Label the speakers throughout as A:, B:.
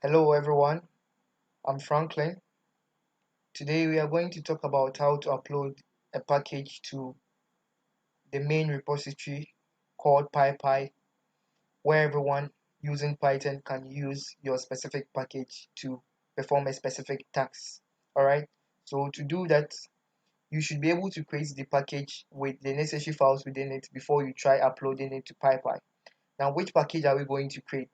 A: Hello everyone, I'm Franklin. Today we are going to talk about how to upload a package to the main repository called PyPy, where everyone using Python can use your specific package to perform a specific task. Alright, so to do that, you should be able to create the package with the necessary files within it before you try uploading it to PyPy. Now, which package are we going to create?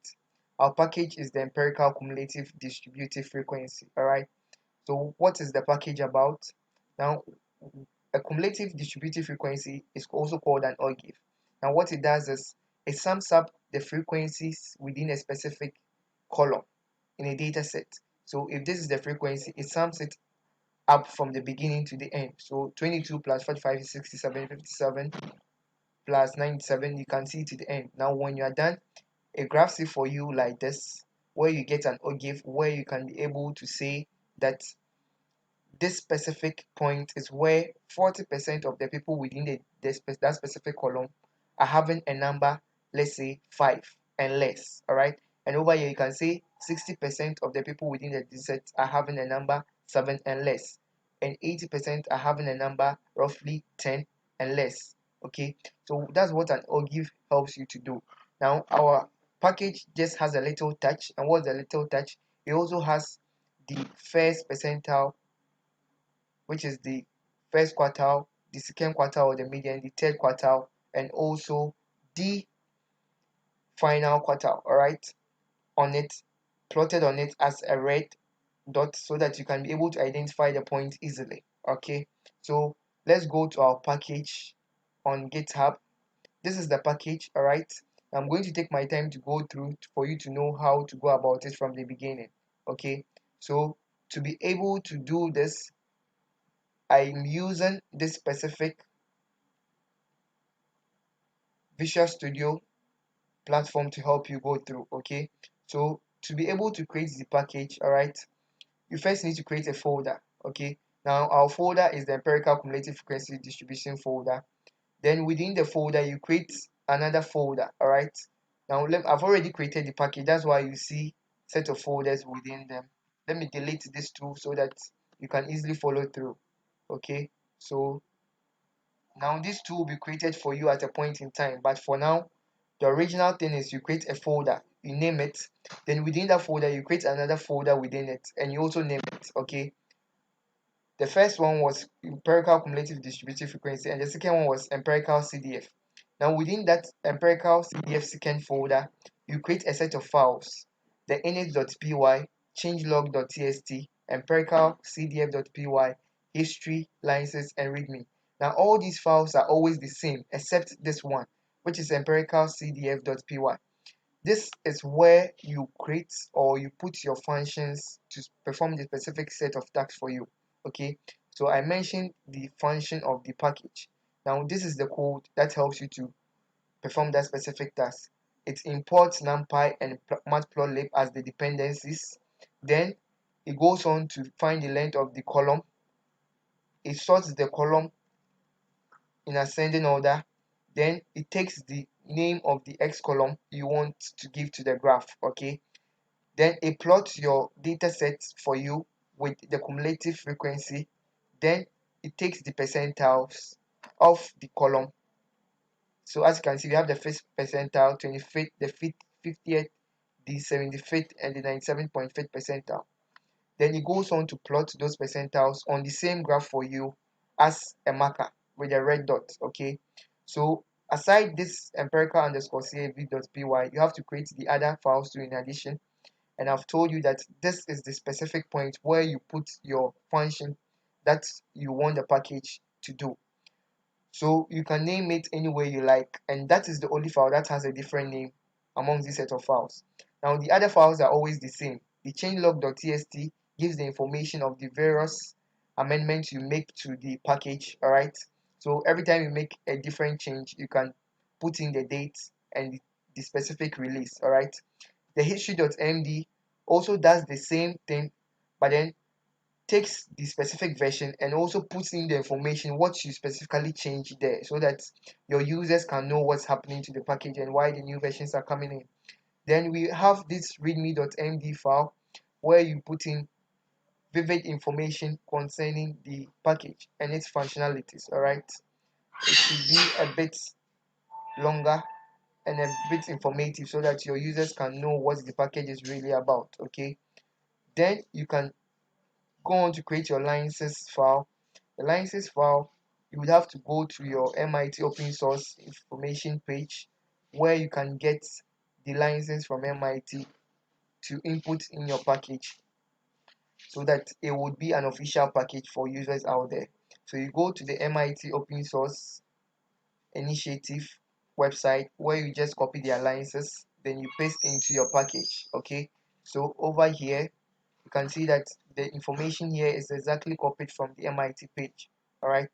A: Our package is the empirical cumulative distributive frequency. Alright. So what is the package about? Now, a cumulative distributive frequency is also called an OGIF. Now, what it does is it sums up the frequencies within a specific column in a data set. So if this is the frequency, it sums it up from the beginning to the end. So 22 plus 45 is 67, 57 plus 97, you can see to the end. Now, when you are done, it graphs it for you like this, where you get an OGIF where you can be able to say that this specific point is where 40% of the people within that specific column are having a number, let's say 5 and less. All right, and over here you can say 60% of the people within the set are having a number 7 and less, and 80% are having a number roughly 10 and less. Okay, so that's what an OGIF helps you to do. Now our package just has a little touch, and what's a little touch? It also has the first percentile, which is the first quartile, the second quartile or the median, the third quartile, and also the final quartile, all right, on it, plotted on it as a red dot so that you can be able to identify the point easily. Okay, so let's go to our package on GitHub. This is the package, all right. I'm going to take my time to go through for you to know how to go about it from the beginning. Okay, so to be able to do this, I'm using this specific Visual Studio platform to help you go through. Okay, so to be able to create the package, all right, you first need to create a folder. Okay, now our folder is the empirical cumulative frequency distribution folder. Then within the folder you create another folder. All right, now I've already created the package, that's why you see set of folders within them. Let me delete this too so that you can easily follow through. Okay, so now these two will be created for you at a point in time, but for now the original thing is you create a folder, you name it, then within that folder you create another folder within it and you also name it. Okay, the first one was empirical cumulative distributive frequency and the second one was empirical CDF. Now within that empirical CDF second folder you create a set of files, the init.py, changelog.txt, empirical cdf.py, history, licenses, and readme. Now all these files are always the same except this one, which is empirical cdf.py. This is where you create or you put your functions to perform the specific set of tasks for you. Okay, so I mentioned the function of the package. Now this is the code that helps you to perform that specific task. It imports numpy and matplotlib as the dependencies. Then it goes on to find the length of the column. It sorts the column in ascending order. Then it takes the name of the x column you want to give to the graph. Okay, then it plots your data set for you with the cumulative frequency. Then it takes the percentiles of the column. So as you can see, we have the first percentile, 25th, the 50th, the 75th, and the 97.5th percentile. Then it goes on to plot those percentiles on the same graph for you as a marker with a red dot. Okay, so aside this empirical underscore cav.py, you have to create the other files too in addition, and I've told you that this is the specific point where you put your function that you want the package to do. So you can name it any way you like, and that is the only file that has a different name among this set of files. Now the other files are always the same. The changelog.txt gives the information of the various amendments you make to the package. Alright, so every time you make a different change you can put in the date and the specific release. Alright, the history.md also does the same thing, but then takes the specific version and also puts in the information what you specifically changed there so that your users can know what's happening to the package and why the new versions are coming in. Then we have this readme.md file where you put in vivid information concerning the package and its functionalities. All right, it should be a bit longer and a bit informative so that your users can know what the package is really about. Okay, then you can go on to create your license file. The license file, you would have to go to your MIT open source information page where you can get the license from MIT to input in your package so that it would be an official package for users out there. So you go to the MIT open source initiative website where you just copy their licenses, then you paste into your package. Okay, so over here you can see that the information here is exactly copied from the MIT page. All right,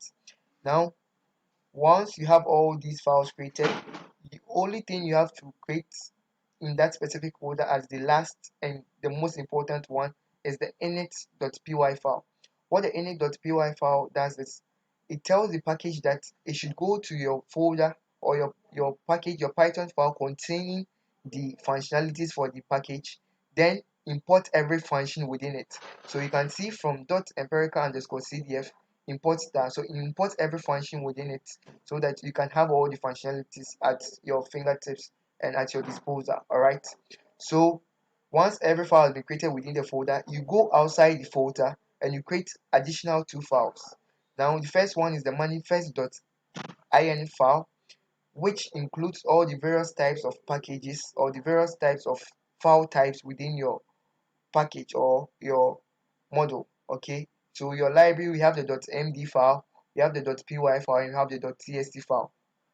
A: now once you have all these files created, the only thing you have to create in that specific folder as the last and the most important one is the init.py file. What the init.py file does is it tells the package that it should go to your folder or your package, your Python file containing the functionalities for the package, then import every function within it. So you can see from .empirical underscore cdf import that. So import every function within it so that you can have all the functionalities at your fingertips and at your disposal. All right, so once every file has been created within the folder, you go outside the folder and you create additional two files. Now the first one is the manifest.in file, which includes all the various types of packages or the various types of file types within your package or your model. Okay, so your library, we have the .md file, you have the .py file, and you have the .txt file.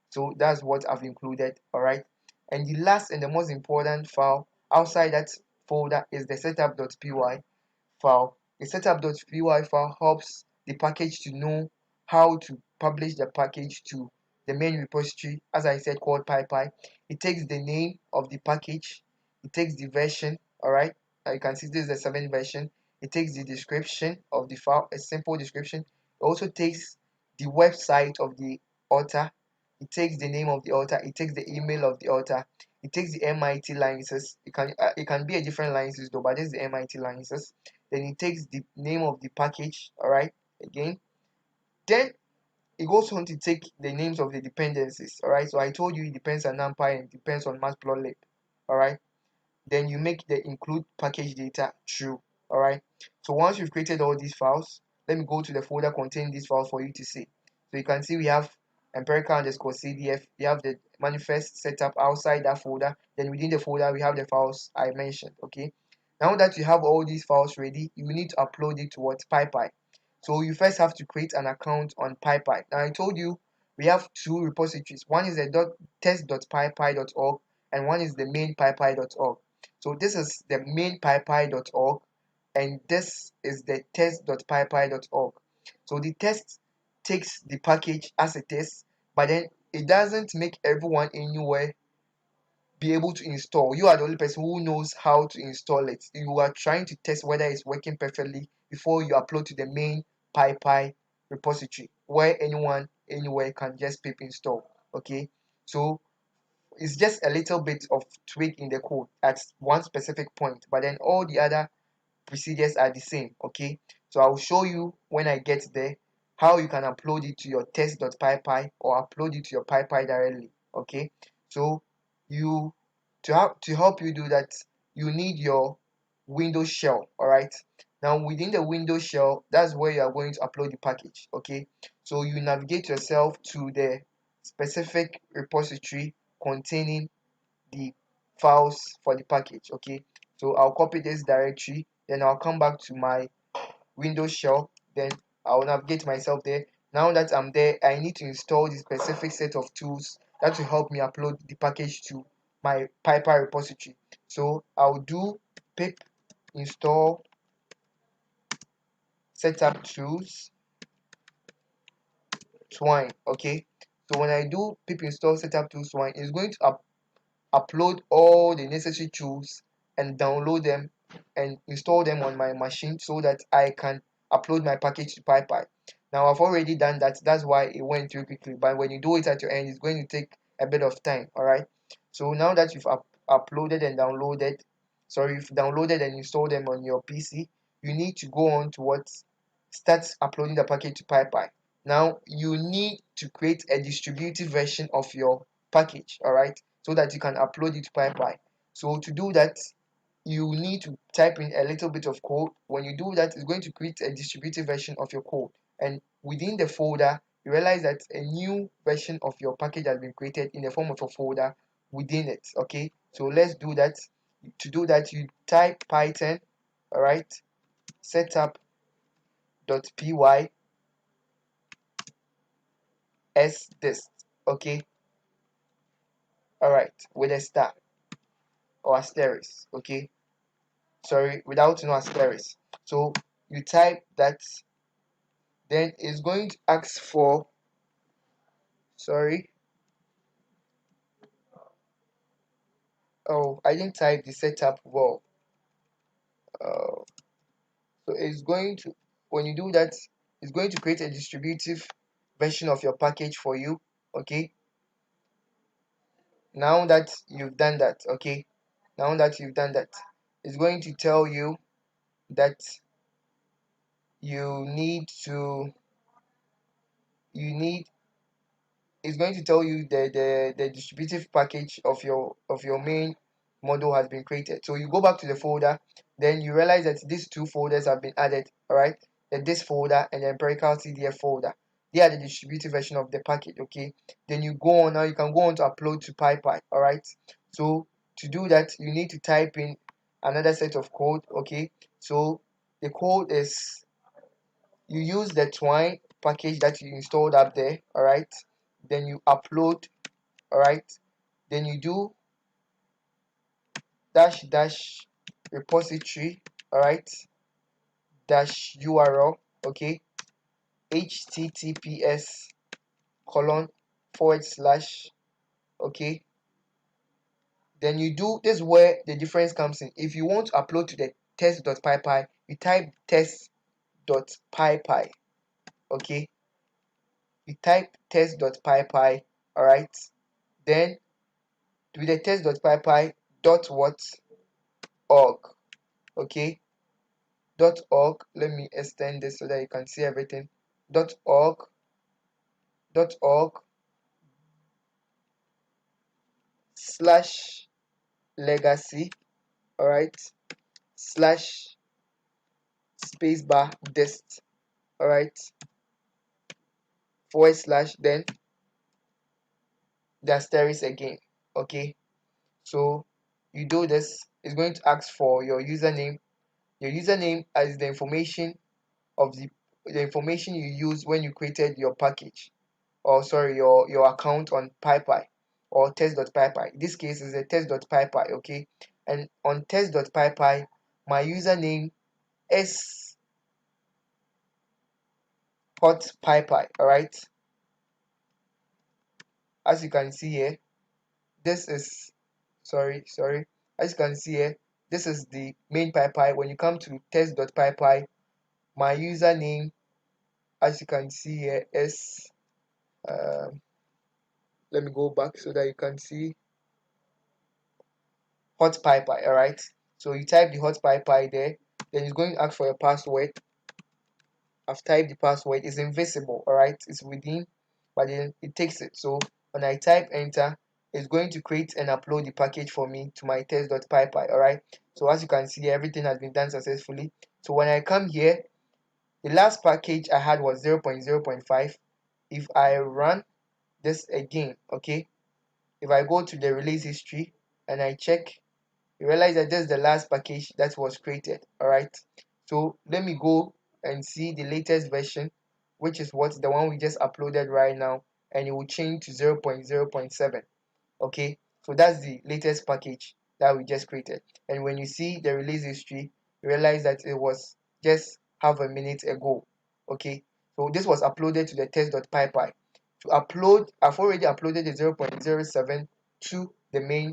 A: So that's what I've included. All right, and the last and the most important file outside that folder is the setup.py file. The setup.py file helps the package to know how to publish the package to the main repository, as I said, called PyPy. It takes the name of the package, it takes the version. All right, you can see this is the 7th version. It takes the description of the file, a simple description. It also takes the website of the author, it takes the name of the author, it takes the email of the author, it takes the MIT licenses. It can be a different license though, but this is the MIT licenses. Then it takes the name of the package. All right, again, then it goes on to take the names of the dependencies. All right, so I told you it depends on NumPy and it depends on matplotlib. All right, then you make the include package data true. All right, so once you've created all these files, let me go to the folder containing these files for you to see. So you can see we have empirical underscore cdf, we have the manifest setup outside that folder, then within the folder we have the files I mentioned. Okay, now that you have all these files ready, you need to upload it to what PyPy. So you first have to create an account on PyPy. Now I told you we have two repositories. One is the test.pypy.org and one is the main pypy.org. So this is the main pypy.org and this is the test.pypy.org. So the test takes the package as it is, but then it doesn't make everyone anywhere be able to install. You are the only person who knows how to install it. You are trying to test whether it's working perfectly before you upload to the main PyPy repository where anyone anywhere can just pip install. Okay, so it's just a little bit of tweak in the code at one specific point, but then all the other procedures are the same. Okay, so I'll show you when I get there how you can upload it to your test.pypy or upload it to your pypy directly. Okay, so you to help you do that, you need your Windows shell. All right, now within the Windows shell, that's where you are going to upload the package. Okay, so you navigate yourself to the specific repository containing the files for the package. Okay, so I'll copy this directory, then I'll come back to my Windows shell, then I'll navigate myself there. Now that I'm there, I need to install the specific set of tools that will help me upload the package to my PyPy repository. So I'll do pip install setup tools swine. Okay, so when I do pip install setup tools swine, it's going to upload all the necessary tools and download them and install them on my machine so that I can upload my package to PyPy. Now I've already done that, that's why it went through quickly, but when you do it at your end, it's going to take a bit of time. All right, so now that you've uploaded and downloaded, sorry, you've downloaded and installed them on your PC, you need to go on to what starts uploading the package to PyPy. Now you need to create a distributed version of your package, all right, so that you can upload it to PyPy. So to do that, you need to type in a little bit of code. When you do that, it's going to create a distributed version of your code, and within the folder you realize that a new version of your package has been created in the form of a folder within it. Okay, so let's do that. To do that, you type python, all right, setup.py s dist, okay, all right, with a star or asterisk, okay, sorry, without no asterisk. So you type that, then it's going to ask for, sorry, oh, I didn't type the setup well. uh, so it's going to, when you do that, it's going to create a distributive version of your package for you. Okay, now that you've done that, okay, now that you've done that, it's going to tell you that you need to, you need, it's going to tell you the distributive package of your main model has been created. So you go back to the folder, then you realize that these two folders have been added, all right, this folder and the empirical CDF folder. They are the distributive version of the package. Okay, then you go on, now you can go on to upload to PyPy, all right. So to do that, you need to type in another set of code. Okay, so the code is, you use the twine package that you installed up there, all right, then you upload, all right, then you do dash dash repository, all right, dash url, okay, https colon forward slash, okay, then you do this, where the difference comes in. If you want to upload to the test.pypy, you type test.pypy, okay, you type test.pypy, all right, then with the test.pypy dot what org, okay, dot org, let me extend this so that you can see everything, dot org, dot org slash legacy, all right, slash spacebar dist, all right, forward slash, then the asterisk again, okay. So you do this, it's going to ask for your username. Your username is the information of the information you use when you created your package, or sorry, your account on PyPy or test.pypy. In this case is a test.pypy, okay. And on test.pypy, my username is hotpypy, all right. As you can see here, this is, sorry, as you can see here, this is the main pypy. When you come to test.pypy, my username, as you can see here, is let me go back so that you can see, hot PyPy, all right. So you type the hot PyPy there, then it's going to ask for your password. I've typed the password, it's invisible, all right, it's within, but then it takes it. So when I type enter, it's going to create and upload the package for me to my test.pypy, all right. So as you can see, everything has been done successfully. So when I come here, the last package I had was 0.0.5. If I run this again, okay, if I go to the release history and I check, you realize that this is the last package that was created, all right. So let me go and see the latest version, which is what the one we just uploaded right now, and it will change to 0.0.7, okay. So that's the latest package that we just created, and when you see the release history, you realize that it was just half a minute ago, okay. So this was uploaded to the test.pypy. To upload, I've already uploaded the 0.07 to the main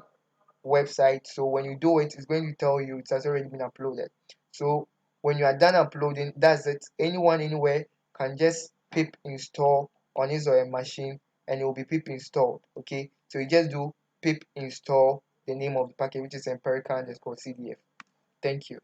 A: website. So when you do it, it's going to tell you it has already been uploaded. So when you are done uploading, that's it. Anyone anywhere can just pip install on his or her machine, and it will be pip installed, okay. So you just do pip install, the name of the package, which is empirical underscore CDF. Thank you.